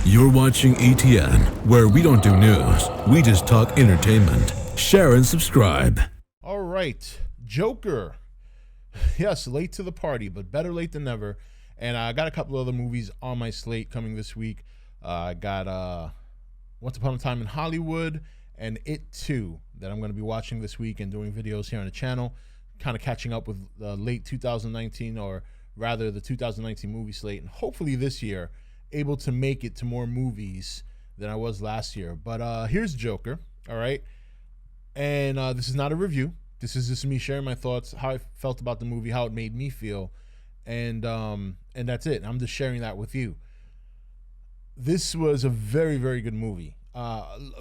You're watching E.T.N, where we don't do news, we just talk entertainment. Share and subscribe. All right, Joker. Yes, late to the party, but better late than never. And I got a couple other movies on my slate coming this week. I got Once Upon a Time in Hollywood and It 2 that I'm going to be watching this week and doing videos here on the channel, kind of catching up with the late 2019, or rather the 2019 movie slate, and hopefully this year able to make it to more movies than I was last year. But here's Joker, all right? And this is not a review. This is just me sharing my thoughts, how I felt about the movie, how it made me feel, and that's it. I'm just sharing that with you. This was a very, very good movie.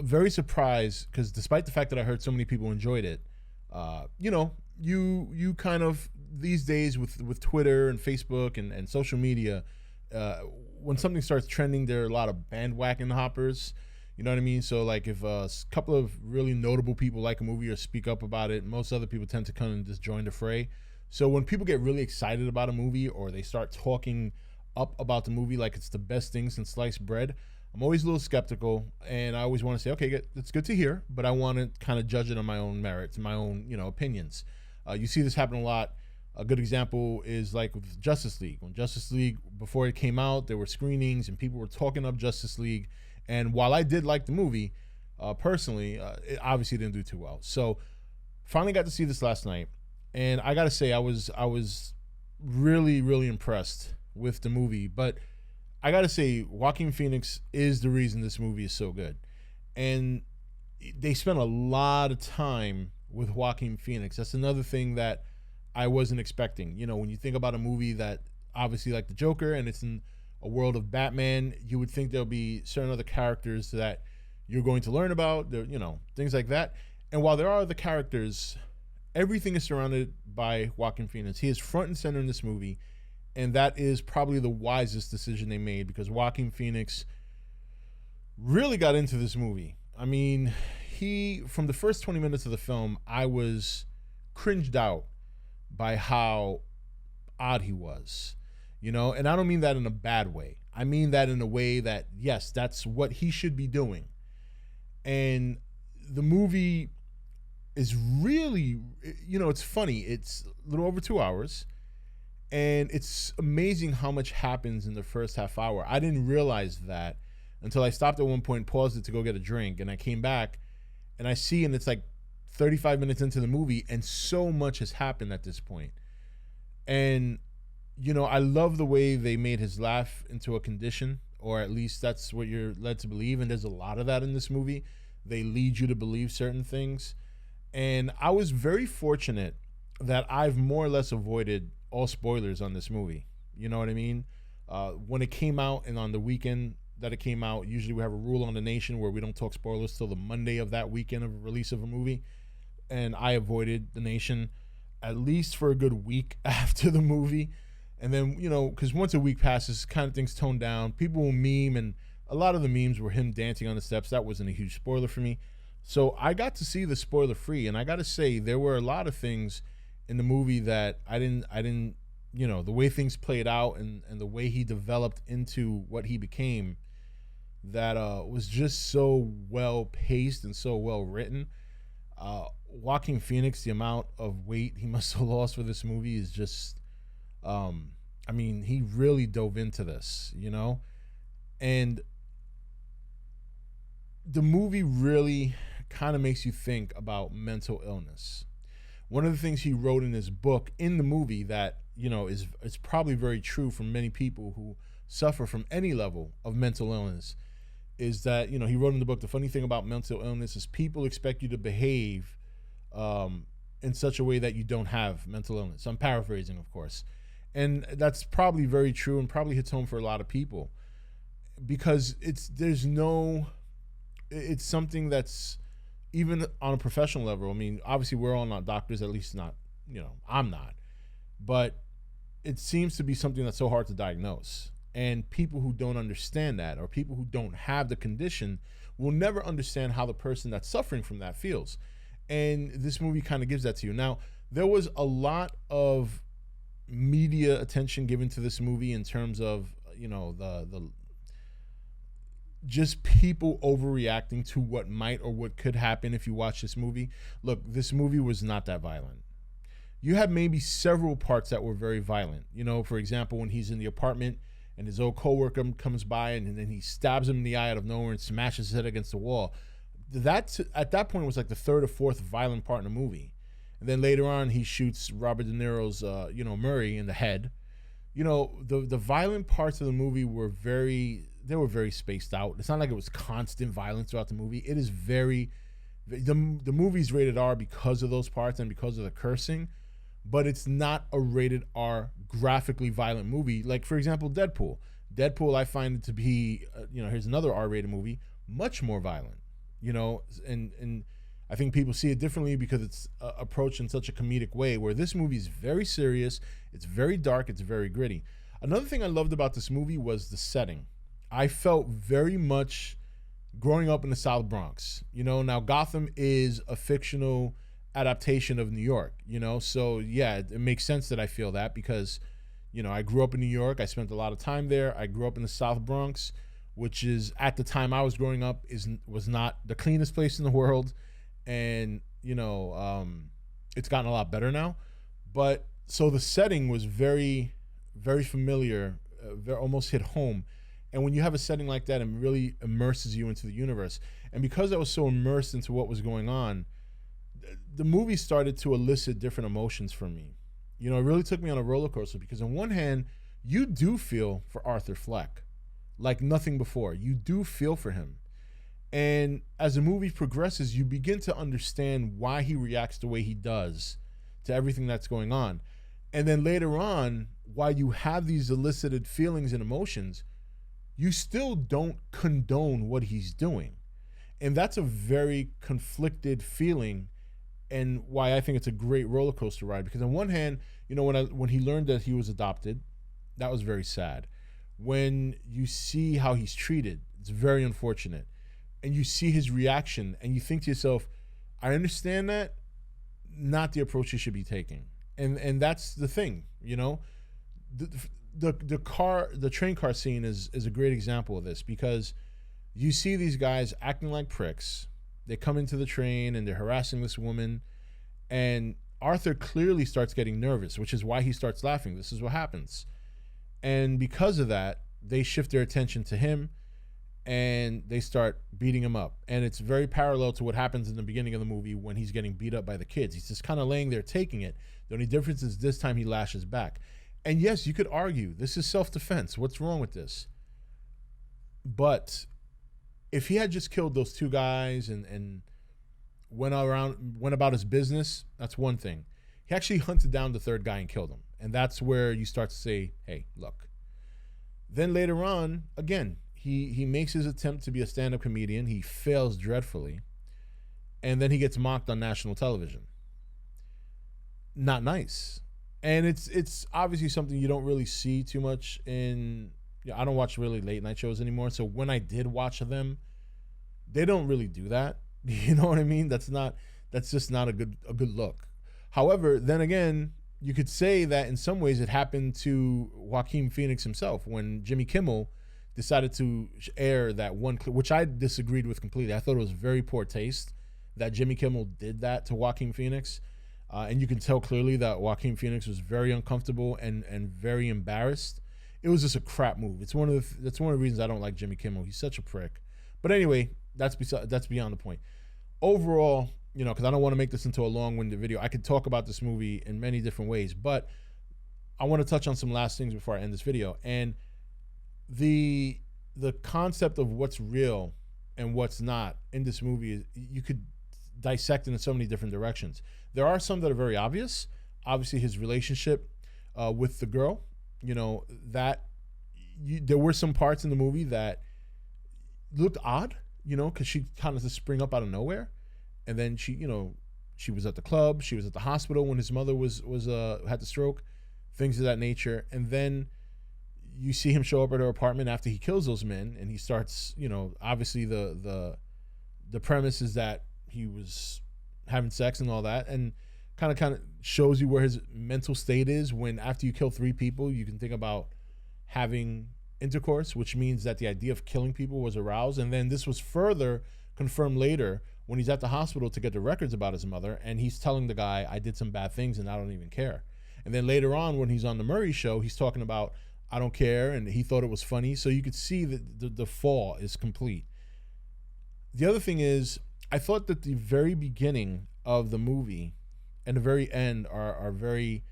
Very surprised, because despite the fact that I heard so many people enjoyed it, you kind of, these days with Twitter and Facebook and social media, when something starts trending, there are a lot of bandwagon hoppers. You know what I mean? So like if a couple of really notable people like a movie or speak up about it, most other people tend to come and just join the fray. So when people get really excited about a movie, or they start talking up about the movie like it's the best thing since sliced bread, I'm always a little skeptical, and I always want to say, okay, it's good to hear, but I want to kind of judge it on my own merits and my own, opinions. You see this happen a lot. A good example is like with Justice League. When Justice League, before it came out, there were screenings and people were talking up Justice League. And while I did like the movie, personally, it obviously didn't do too well. So finally got to see this last night. And I got to say, I was really, really impressed with the movie. But I got to say, Joaquin Phoenix is the reason this movie is so good. And they spent a lot of time with Joaquin Phoenix. That's another thing that I wasn't expecting. When you think about a movie that obviously like the Joker, and it's in a world of Batman, you would think there'll be certain other characters that you're going to learn about, things like that. And while there are other characters, everything is surrounded by Joaquin Phoenix. He is front and center in this movie, and that is probably the wisest decision they made, because Joaquin Phoenix really got into this movie. I mean, from the first 20 minutes of the film, I was cringed out by how odd he was, and I don't mean that in a bad way. I mean that in a way that, yes, that's what he should be doing. And the movie is really, it's funny. It's a little over 2 hours, and it's amazing how much happens in the first half hour. I didn't realize that until I stopped at one point, paused it to go get a drink, and I came back and I see, and it's like 35 minutes into the movie, and so much has happened at this point. And I love the way they made his laugh into a condition, or at least that's what you're led to believe, and there's a lot of that in this movie. They lead you to believe certain things. And I was very fortunate that I've more or less avoided all spoilers on this movie. You know what I mean? When it came out, and on the weekend that it came out, usually we have a rule on the nation where we don't talk spoilers till the Monday of that weekend of release of a movie. And I avoided the nation at least for a good week after the movie. And then, because once a week passes, kind of things tone down. People will meme, and a lot of the memes were him dancing on the steps. That wasn't a huge spoiler for me. So I got to see the spoiler free, and I got to say, there were a lot of things in the movie that I didn't, the way things played out, and the way he developed into what he became, that was just so well paced and so well written. Joaquin Phoenix, the amount of weight he must have lost for this movie is just, he really dove into this, and the movie really kind of makes you think about mental illness. One of the things he wrote in his book, in the movie, that, is probably very true for many people who suffer from any level of mental illness, is that, he wrote in the book, the funny thing about mental illness is people expect you to behave in such a way that you don't have mental illness. I'm paraphrasing, of course. And that's probably very true, and probably hits home for a lot of people, because it's something that's, even on a professional level. I mean, obviously we're all not doctors, at least not, I'm not, but it seems to be something that's so hard to diagnose. And people who don't understand that, or people who don't have the condition, will never understand how the person that's suffering from that feels. And this movie kind of gives that to you. Now, there was a lot of media attention given to this movie in terms of, the just people overreacting to what might or what could happen if you watch this movie. Look, this movie was not that violent. You had maybe several parts that were very violent. You know, for example, when he's in the apartment and his old coworker comes by and then he stabs him in the eye out of nowhere and smashes his head against the wall. That at that point was like the third or fourth violent part in the movie. And then later on, he shoots Robert De Niro's, Murray in the head. You know, the violent parts of the movie were very spaced out. It's not like it was constant violence throughout the movie. It is the movie's rated R because of those parts and because of the cursing, but it's not a rated R graphically violent movie. Like, for example, Deadpool. Deadpool, I find it to be, here's another R-rated movie, much more violent. And I think people see it differently because it's approached in such a comedic way, where this movie is very serious, it's very dark, it's very gritty. Another thing I loved about this movie was the setting. I felt very much growing up in the South Bronx. Now Gotham is a fictional adaptation of New York, so yeah, it makes sense that I feel that because, I grew up in New York, I spent a lot of time there, I grew up in the South Bronx, which is, at the time I was growing up, was not the cleanest place in the world. And, it's gotten a lot better now. But so the setting was very, very familiar, almost hit home. And when you have a setting like that, it really immerses you into the universe. And because I was so immersed into what was going on, the movie started to elicit different emotions from me. It really took me on a roller coaster because on one hand, you do feel for Arthur Fleck like nothing before. You do feel for him. And as the movie progresses, you begin to understand why he reacts the way he does to everything that's going on. And then later on, while you have these elicited feelings and emotions, you still don't condone what he's doing. And that's a very conflicted feeling, and why I think it's a great roller coaster ride. Because on one hand, when he learned that he was adopted, that was very sad. When you see how he's treated, it's very unfortunate. And you see his reaction and you think to yourself, I understand that, not the approach you should be taking. And that's the thing, the train car scene is a great example of this, because you see these guys acting like pricks. They come into the train and they're harassing this woman, and Arthur clearly starts getting nervous, which is why he starts laughing. This is what happens. And because of that, they shift their attention to him and they start beating him up. And it's very parallel to what happens in the beginning of the movie when he's getting beat up by the kids. He's just kind of laying there taking it. The only difference is this time he lashes back. And yes, you could argue this is self-defense. What's wrong with this? But if he had just killed those two guys and went about his business, that's one thing. He actually hunted down the third guy and killed him. And that's where you start to say, hey, look. Then later on, again, he makes his attempt to be a stand-up comedian. He fails dreadfully. And then he gets mocked on national television. Not nice. And it's obviously something you don't really see too much in... I don't watch really late night shows anymore. So when I did watch them, they don't really do that. You know what I mean? That's just not a good look. However, then again, you could say that in some ways it happened to Joaquin Phoenix himself when Jimmy Kimmel decided to air that one clip, which I disagreed with completely. I thought it was very poor taste that Jimmy Kimmel did that to Joaquin Phoenix. And you can tell clearly that Joaquin Phoenix was very uncomfortable and very embarrassed. It was just a crap move. That's one of the reasons I don't like Jimmy Kimmel. He's such a prick. But anyway, that's beyond the point. Overall, because I don't want to make this into a long-winded video. I could talk about this movie in many different ways, but I want to touch on some last things before I end this video. And the concept of what's real and what's not in this movie, you could dissect it in so many different directions. There are some that are very obvious. Obviously, his relationship with the girl, there were some parts in the movie that looked odd, because she kind of just spring up out of nowhere. And then she was at the club, she was at the hospital when his mother had the stroke, things of that nature. And then you see him show up at her apartment after he kills those men, and he starts, obviously the premise is that he was having sex and all that, and kind of shows you where his mental state is when after you kill 3 people, you can think about having intercourse, which means that the idea of killing people was aroused. And then this was further confirmed later when he's at the hospital to get the records about his mother, and he's telling the guy, I did some bad things and I don't even care. And then later on, when he's on the Murray show, he's talking about, I don't care, and he thought it was funny. So you could see that the fall is complete. The other thing is, I thought that the very beginning of the movie and the very end are very,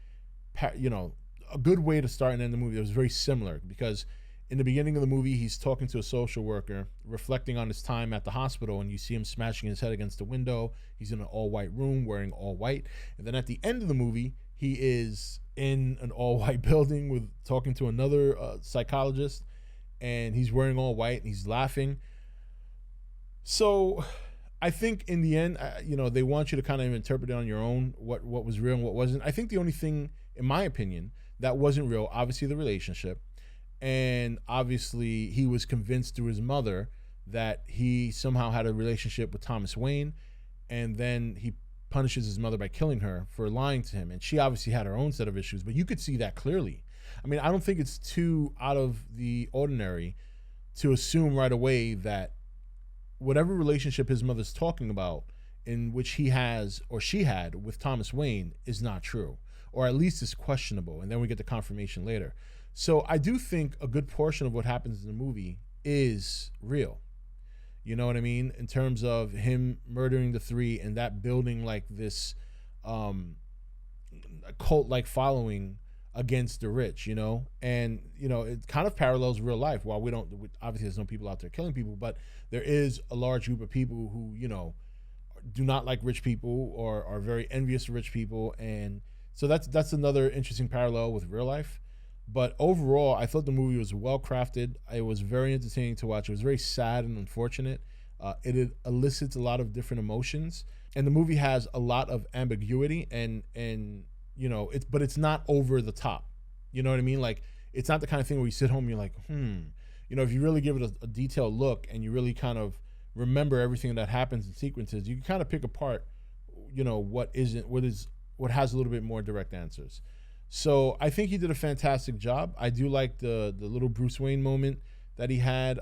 you know, a good way to start and end the movie. It was very similar because in the beginning of the movie, he's talking to a social worker, reflecting on his time at the hospital, and you see him smashing his head against the window. He's in an all-white room wearing all white. And then at the end of the movie, he is in an all-white building with talking to another psychologist, and he's wearing all white, and he's laughing. So I think in the end, you know, they want you to kind of interpret it on your own, what was real and what wasn't. I think the only thing, in my opinion, that wasn't real, obviously the relationship. And obviously he was convinced through his mother that he somehow had a relationship with Thomas Wayne, and then he punishes his mother by killing her for lying to him. And she obviously had her own set of issues, but you could see that clearly. I mean, I don't think it's too out of the ordinary to assume right away that whatever relationship his mother's talking about, in which he has or she had with Thomas Wayne, is not true, or at least is questionable. And then we get the confirmation later. So I do think a good portion of what happens in the movie is real. You know what I mean? In terms of him murdering the three and that building like this cult-like following against the rich, you know? And, you know, it kind of parallels real life. While obviously there's no people out there killing people, but there is a large group of people who, you know, do not like rich people or are very envious of rich people. And so that's another interesting parallel with real life. But overall, I thought the movie was well crafted. It was very entertaining to watch. It was very sad and unfortunate. It elicits a lot of different emotions, and the movie has a lot of ambiguity. And you know, but it's not over the top. You know what I mean? Like, it's not the kind of thing where you sit home and you're like, You know, if you really give it a detailed look and you really kind of remember everything that happens in sequences, you can kind of pick apart, you know, what has a little bit more direct answers. So I think he did a fantastic job. I do like the little Bruce Wayne moment that he had.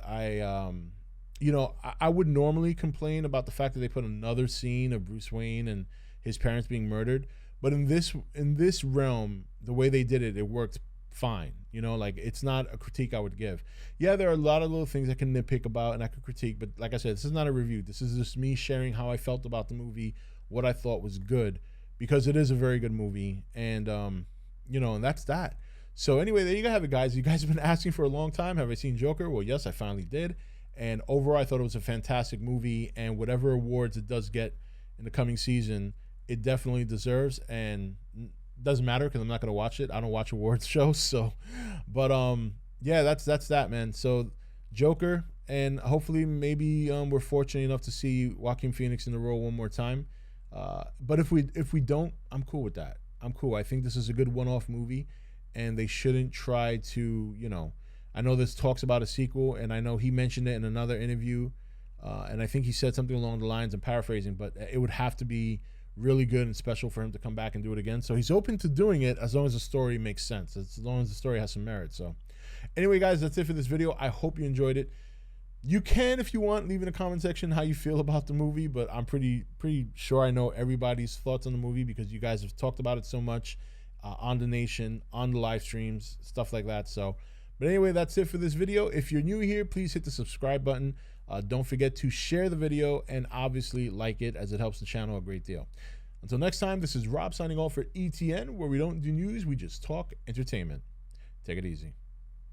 You know, I would normally complain about the fact that they put another scene of Bruce Wayne and his parents being murdered, but in this realm, the way they did it, it worked fine. You know, like, it's not a critique I would give. Yeah, there are a lot of little things I can nitpick about and I could critique, but like I said, this is not a review. This is just me sharing how I felt about the movie, what I thought was good, because it is a very good movie. And you know, and that's that. So anyway, there you have it, guys. You guys have been asking for a long time, have I seen Joker? Well, yes, I finally did. And overall, I thought it was a fantastic movie, and whatever awards it does get in the coming season, it definitely deserves. And doesn't matter because I'm not going to watch it. I don't watch awards shows. So, but yeah, that's that, man. So Joker, and hopefully maybe we're fortunate enough to see Joaquin Phoenix in the role one more time. But if we don't, I'm cool with that. I'm cool. I think this is a good one-off movie, and they shouldn't try to, you know, I know this talks about a sequel, and I know he mentioned it in another interview, and I think he said something along the lines, I'm paraphrasing, but it would have to be really good and special for him to come back and do it again. So he's open to doing it as long as the story makes sense, as long as the story has some merit. So anyway, guys, that's it for this video. I hope you enjoyed it. You can, if you want, leave in the comment section how you feel about the movie, but I'm pretty sure I know everybody's thoughts on the movie because you guys have talked about it so much on the Nation, on the live streams, stuff like that. So, but anyway, that's it for this video. If you're new here, please hit the subscribe button. Don't forget to share the video and obviously like it, as it helps the channel a great deal. Until next time, this is Rob signing off for E.T.N, where we don't do news, we just talk entertainment. Take it easy.